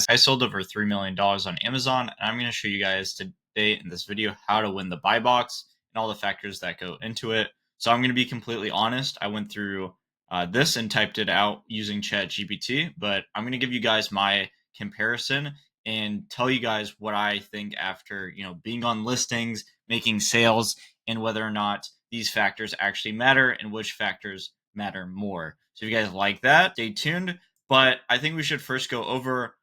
I sold over $3 million on Amazon, and I'm going to show you guys today in this video how to win the buy box and all the factors that go into it. So I'm going to be completely honest. I went through this and typed it out using ChatGPT, but I'm going to give you guys my comparison and tell you guys what I think after, being on listings, making sales, and whether or not these factors actually matter and which factors matter more. So if you guys like that, stay tuned. But I think we should first go over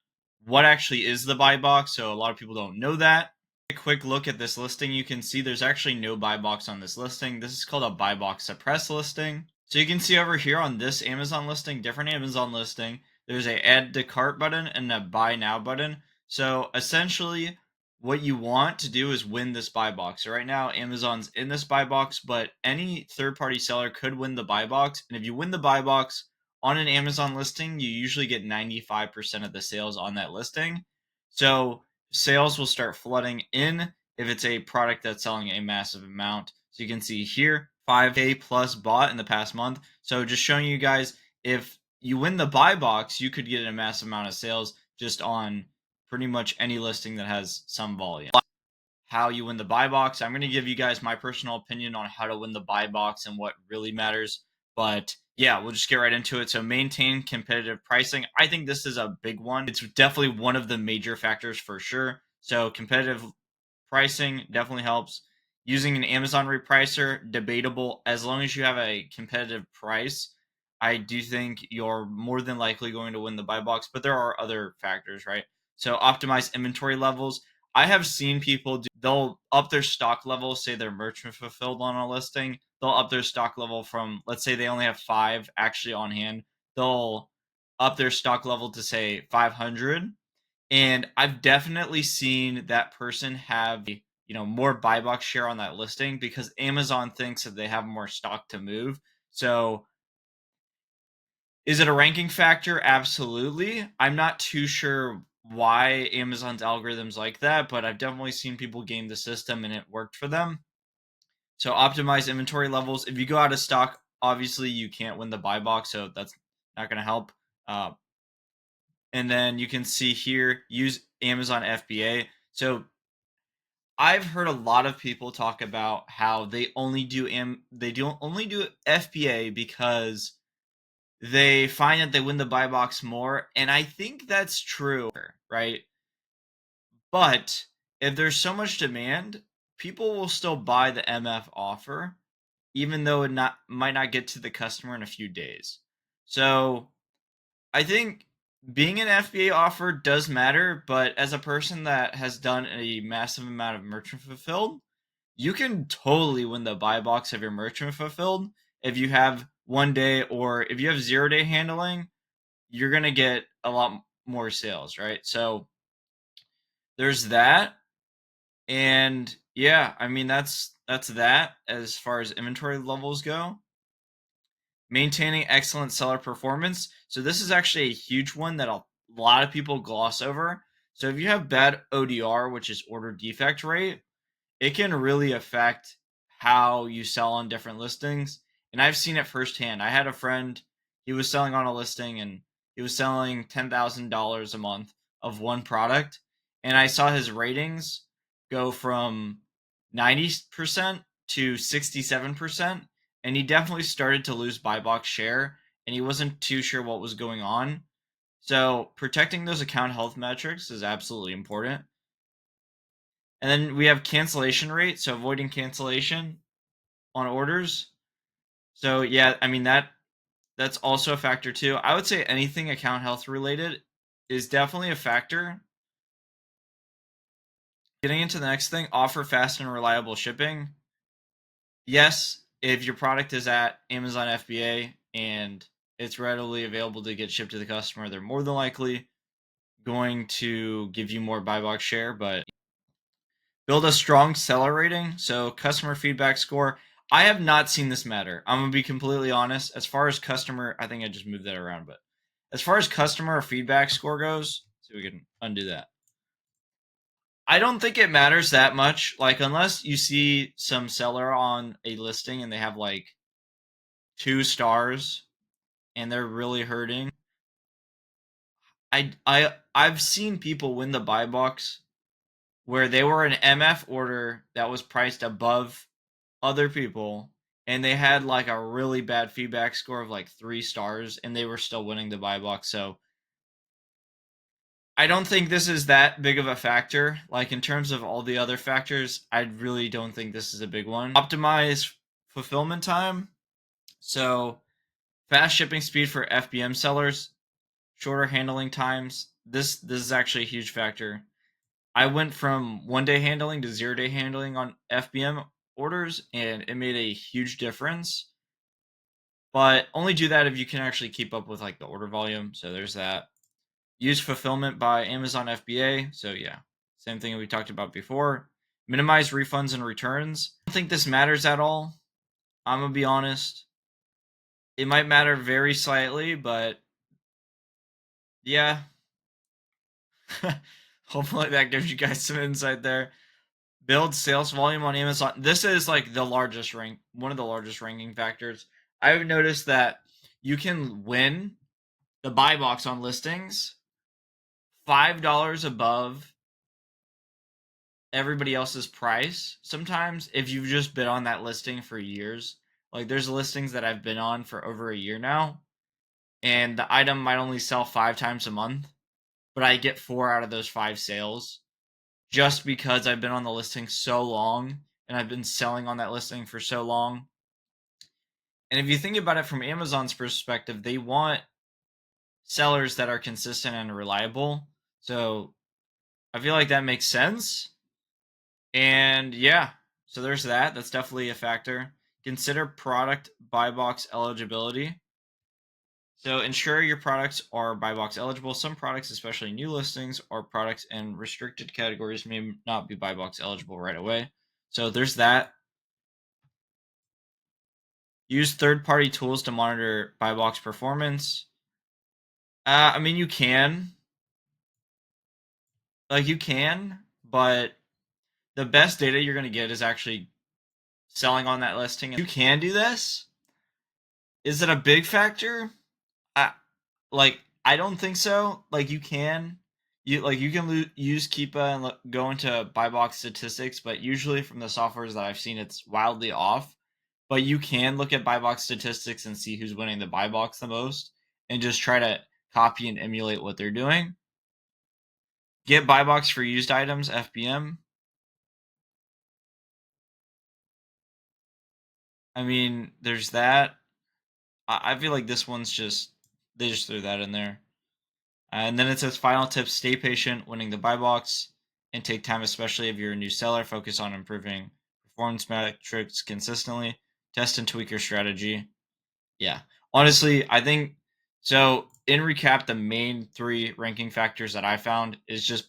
what actually is the buy box. So a lot of people don't know that. A quick look at this listing, you can see there's actually no buy box on this listing. This is called a buy box suppress listing. So you can see over here on this Amazon listing, different Amazon listing, there's a add to cart button and a buy now button. So essentially what you want to do is win this buy box. So right now Amazon's in this buy box, but any third-party seller could win the buy box. And if you win the buy box on an Amazon listing, you usually get 95% of the sales on that listing. So sales will start flooding in if it's a product that's selling a massive amount. So you can see here, 5K plus bought in the past month. So just showing you guys, if you win the buy box, you could get a massive amount of sales just on pretty much any listing that has some volume. How you win the buy box, I'm going to give you guys my personal opinion on how to win the buy box and what really matters. But yeah, we'll just get right into it. So maintain competitive pricing. I think this is a big one. It's definitely one of the major factors for sure. So competitive pricing definitely helps. Using an Amazon repricer, debatable. As long as you have a competitive price, I do think you're more than likely going to win the buy box, but there are other factors, right? So optimize inventory levels. I have seen people they'll up their stock level, say they're merchant fulfilled on a listing. They'll up their stock level from, let's say they only have 5 actually on hand. They'll up their stock level to say 500. And I've definitely seen that person have, more buy box share on that listing because Amazon thinks that they have more stock to move. So is it a ranking factor? Absolutely. I'm not too sure why Amazon's algorithms like that, but I've definitely seen people game the system and it worked for them. So optimize inventory levels. If you go out of stock, obviously you can't win the buy box, so that's not going to help. And then you can see here, use Amazon FBA. So I've heard a lot of people talk about how they only do FBA because they find that they win the buy box more, and I think that's true, right? But if there's so much demand, people will still buy the MF offer, even though it might not get to the customer in a few days. So I think being an FBA offer does matter, but as a person that has done a massive amount of merchant fulfilled, you can totally win the buy box of your merchant fulfilled. If you have 1 day or if you have 0 day handling, you're going to get a lot more sales, right? So there's that. And yeah, I mean, that's that as far as inventory levels go. Maintaining excellent seller performance. So this is actually a huge one that a lot of people gloss over. So if you have bad ODR, which is order defect rate, it can really affect how you sell on different listings. And I've seen it firsthand. I had a friend, he was selling on a listing and he was selling $10,000 a month of one product. And I saw his ratings go from 90% to 67%. And he definitely started to lose buy box share and he wasn't too sure what was going on. So protecting those account health metrics is absolutely important. And then we have cancellation rate, so avoiding cancellation on orders. So yeah, I mean that's also a factor too. I would say anything account health related is definitely a factor. Getting into the next thing, offer fast and reliable shipping. Yes, if your product is at Amazon FBA and it's readily available to get shipped to the customer, they're more than likely going to give you more buy box share, but build a strong seller rating. So customer feedback score. I have not seen this matter. I'm going to be completely honest. As far as customer, I think I just moved that around, but as far as customer feedback score goes, so we can undo that. I don't think it matters that much. Like, unless you see some seller on a listing and they have like 2 stars and they're really hurting, I've seen people win the buy box where they were an MF order that was priced above other people, and they had like a really bad feedback score of like 3 stars, and they were still winning the buy box. So I don't think this is that big of a factor. Like in terms of all the other factors, I really don't think this is a big one. Optimize fulfillment time. So fast shipping speed for FBM sellers, shorter handling times. This is actually a huge factor. I went from 1-day handling to 0-day handling on FBM orders, and it made a huge difference. But only do that if you can actually keep up with like the order volume. So there's that. Use fulfillment by Amazon FBA. So yeah, same thing we talked about before. Minimize refunds and returns. I don't think this matters at all. I'm gonna be honest. It might matter very slightly, but yeah. Hopefully that gives you guys some insight there. Build sales volume on Amazon. This is like the largest one of the largest ranking factors. I've noticed that you can win the buy box on listings $5 above everybody else's price. Sometimes if you've just been on that listing for years, like there's listings that I've been on for over a year now, and the item might only sell 5 times a month, but I get 4 out of those 5 sales just because I've been on the listing so long and I've been selling on that listing for so long. And if you think about it from Amazon's perspective, they want sellers that are consistent and reliable. So I feel like that makes sense. And yeah, so there's that. That's definitely a factor. Consider product buy box eligibility. So ensure your products are buy box eligible. Some products, especially new listings or products in restricted categories, may not be buy box eligible right away. So there's that. Use third-party tools to monitor buy box performance. I mean, you can. Like, you can, but the best data you're going to get is actually selling on that listing. You can do this. Is it a big factor? I I don't think so. Like you can, you can use Keepa and go into buy box statistics, but usually from the softwares that I've seen, it's wildly off. But you can look at buy box statistics and see who's winning the buy box the most, and just try to copy and emulate what they're doing. Get buy box for used items, FBM. I mean, there's that. I feel like this one's just they just threw that in there. And then it says final tips: stay patient, winning the buy box, and take time, especially if you're a new seller. Focus on improving performance metrics consistently. Test and tweak your strategy. Yeah, honestly, I think so. In recap, the main 3 ranking factors that I found is just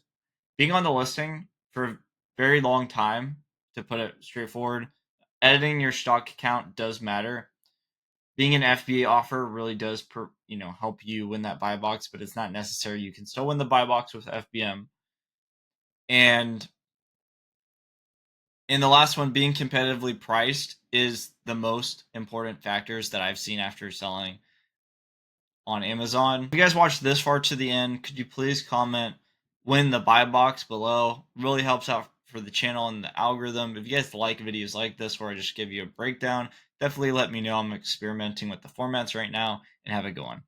being on the listing for a very long time. To put it straightforward, editing your stock count does matter. Being an FBA offer really does help you win that buy box, but it's not necessary. You can still win the buy box with FBM. And in the last one, being competitively priced is the most important factors that I've seen after selling on Amazon. If you guys watched this far to the end, could you please comment win the buy box below? Really helps out for the channel and the algorithm. If you guys like videos like this where I just give you a breakdown, definitely let me know. I'm experimenting with the formats right now, and have a good one.